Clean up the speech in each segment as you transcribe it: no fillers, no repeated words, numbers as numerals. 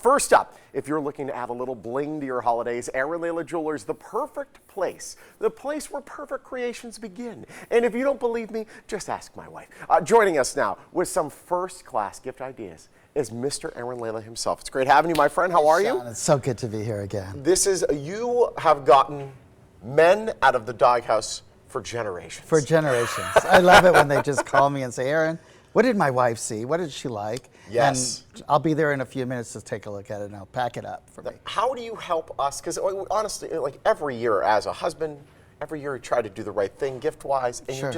First up, if you're looking to add a little bling to your holidays, Aaron Lelah Jewelers, the perfect place. The place where perfect creations begin. And if you don't believe me, just ask my wife. Joining us now with some first-class gift ideas is Mr. Aaron Lelah himself. It's great having you, my friend. How are you? It's so good to be here again. You have gotten men out of the doghouse for generations. For generations. I love it when they just call me and say, Aaron, what did my wife see? What did she like? Yes. And I'll be there in a few minutes to take a look at it and I'll pack it up for me. How do you help us? Because honestly, like every year as a husband, every year we try to do the right thing gift-wise, and Sure.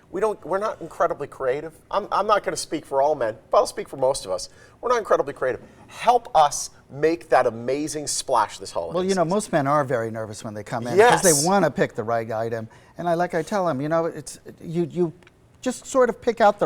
we're not incredibly creative. I'm not going to speak for all men, but I'll speak for most of us. We're not incredibly creative. Help us make that amazing splash this holiday Well, season. most men are very nervous when they come in Yes. because they want to pick the right item. And I tell them, it's you just sort of pick out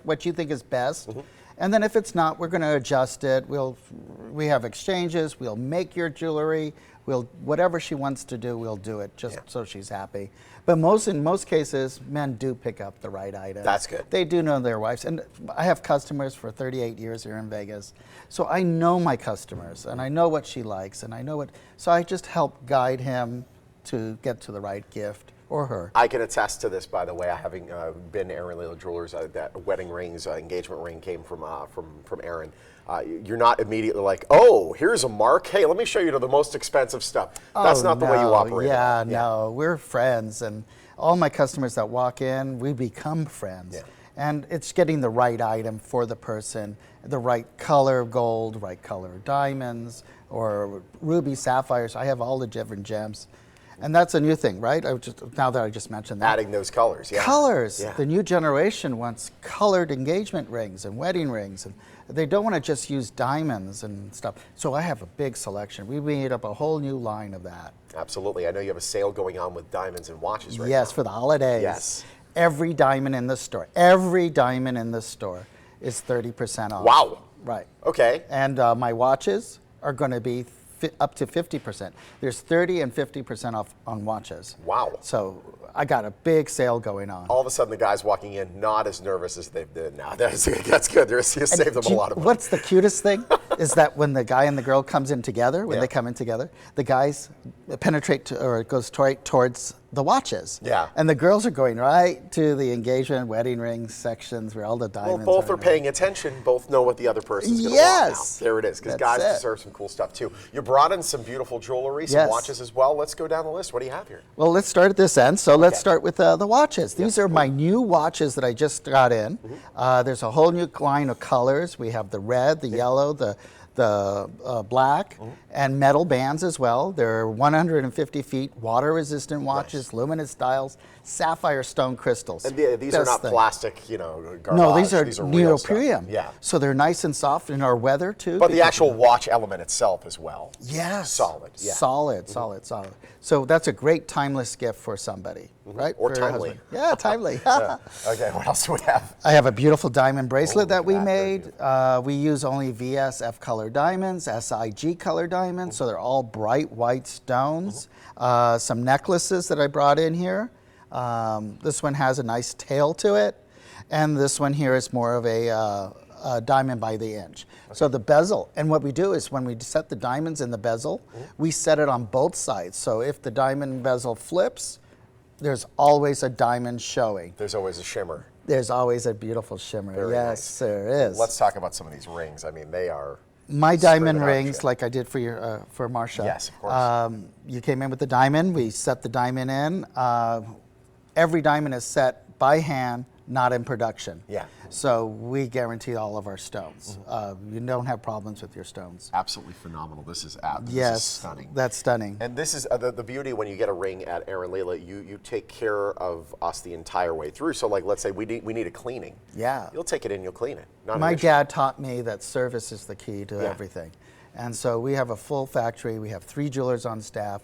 what you think is best. Mm-hmm. And then if it's not, we're going to adjust it. We have exchanges. We'll make your jewelry. Whatever she wants to do, we'll do it so she's happy. But in most cases, men do pick up the right item. That's good. They do know their wives. And I have customers for 38 years here in Vegas. So I know my customers and I know what she likes and so I just help guide him to get to the right gift. Or her. I can attest to this, by the way, having been Aaron Lelah Jewelers. That wedding rings, engagement ring came from Aaron. You're not immediately like, oh, here's a mark. Hey, let me show you the most expensive stuff. That's not the way you operate. Yeah, no, we're friends, and all my customers that walk in, we become friends. Yeah. And it's getting the right item for the person, the right color of gold, right color of diamonds, or ruby sapphires. I have all the different gems. And that's a new thing, right? Now that I just mentioned that. Adding those colors, yeah. Colors. Yeah. The new generation wants colored engagement rings and wedding rings. And they don't want to just use diamonds and stuff. So I have a big selection. We made up a whole new line of that. Absolutely. I know you have a sale going on with diamonds and watches right now. Yes, for the holidays. Yes. Every diamond in the store is 30% off. Wow. Right. Okay. And my watches are going to be up to 50%. There's 30 and 50% off on watches. Wow. So I got a big sale going on. All of a sudden, the guys walking in not as nervous as they've been now. That's good. You saved them a lot of money. What's the cutest thing is that when the guy and the girl comes in together, when they come in together, the guys penetrate or goes towards the watches. Yeah. And the girls are going right to the engagement, wedding ring sections where all the diamonds Well, both are paying attention. Both know what the other person's going to want now. There it is, because guys deserve some cool stuff too. You brought in some beautiful jewelry, some watches as well. Let's go down the list. What do you have here? Well, let's start at this end. So let's start with the watches. These are my new watches that I just got in. Mm-hmm. There's a whole new line of colors. We have the red, the yellow, the black, and metal bands as well. They're 150 feet, water-resistant watches, luminous dials, sapphire stone crystals. And these are not plastic, garbage. No, these are real neoprene. Yeah. So they're nice and soft in our weather too. But the actual watch element itself as well. Yes. Solid. Yeah. Solid. So that's a great timeless gift for somebody, right? Or for timely. Yeah, timely. Okay, what else do we have? I have a beautiful diamond bracelet that we made. We use only VSF color diamonds, SIG color diamonds, so they're all bright white stones. Some necklaces that I brought in here. This one has a nice tail to it, and this one here is more of a diamond by the inch. Okay. So the bezel, and what we do is when we set the diamonds in the bezel, we set it on both sides. So if the diamond bezel flips, there's always a diamond showing. There's always a shimmer. There's always a beautiful shimmer. Very yes, nice. there is. Let's talk about some of these rings. I mean, they are my diamond rings, like I did for Marsha. Yes, of course. You came in with the diamond. We set the diamond in. Every diamond is set by hand, not in production. Yeah. So we guarantee all of our stones. You don't have problems with your stones. Absolutely phenomenal. This is stunning. That's stunning. And this is the beauty when you get a ring at Aaron Lelah, you take care of us the entire way through. So like, let's say we need a cleaning. Yeah. You'll take it in, you'll clean it. My dad taught me that service is the key to everything. And so we have a full factory. We have 3 jewelers on staff.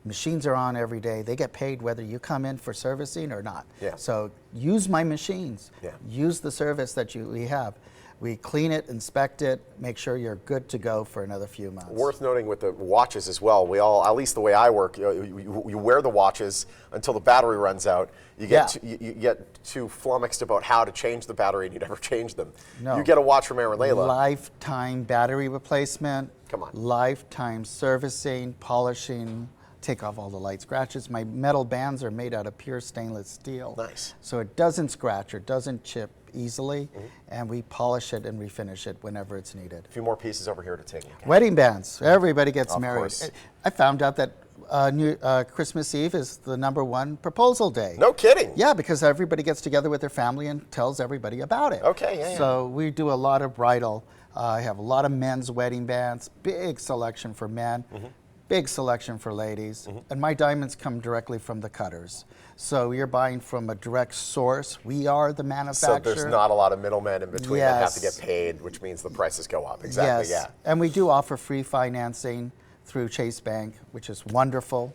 Machines are on every day. They get paid whether you come in for servicing or not. Yeah. So use my machines. Yeah. Use the service that we have. We clean it, inspect it, make sure you're good to go for another few months. Worth noting with the watches as well, we all, at least the way I work, you wear the watches until the battery runs out. You get too flummoxed about how to change the battery and you never change them. No. You get a watch from Aaron Lelah. Lifetime battery replacement. Come on. Lifetime servicing, polishing, take off all the light scratches. My metal bands are made out of pure stainless steel. Nice. So it doesn't scratch or doesn't chip easily, and we polish it and refinish it whenever it's needed. A few more pieces over here to take. Okay. Wedding bands. Everybody gets Of married. course. I found out that Christmas Eve is the #1 proposal day. No kidding. Yeah, because everybody gets together with their family and tells everybody about it. Okay, yeah. So we do a lot of bridal. I have a lot of men's wedding bands, big selection for men, big selection for ladies. And my diamonds come directly from the cutters. So you're buying from a direct source. We are the So manufacturer. there's not a lot of middlemen in between that have to Yes. get paid, which means the prices go up. Exactly, Yes. And we do offer free financing through Chase Bank, which is wonderful.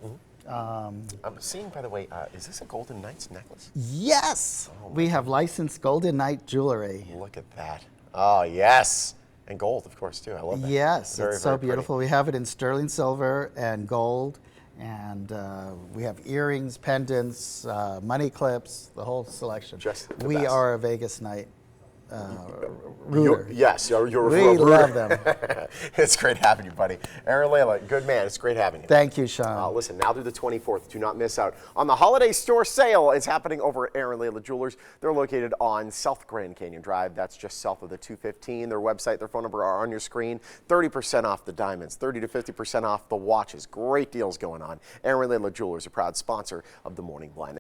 I'm seeing, by the way, is this a Golden Knights necklace? Yes, we have licensed Golden Knight jewelry. Look at that. Oh, yes. And gold, of course, too. I love that. Yes, Very, it's so very pretty. beautiful. We have it in sterling silver and gold, and we have earrings, pendants, money clips, the whole selection. Just the we best. are a Vegas Knight rooter. Yes, you're a We rooter. love them. It's great having you, buddy. Aaron Lelah, good man. It's great having you. Thank you, Sean. Listen, now through the 24th, do not miss out on the holiday store sale. It's happening over at Aaron Lelah Jewelers. They're located on South Grand Canyon Drive. That's just south of the 215. Their website, their phone number are on your screen. 30% off the diamonds, 30 to 50% off the watches. Great deals going on. Aaron Lelah Jewelers, a proud sponsor of the Morning Blend.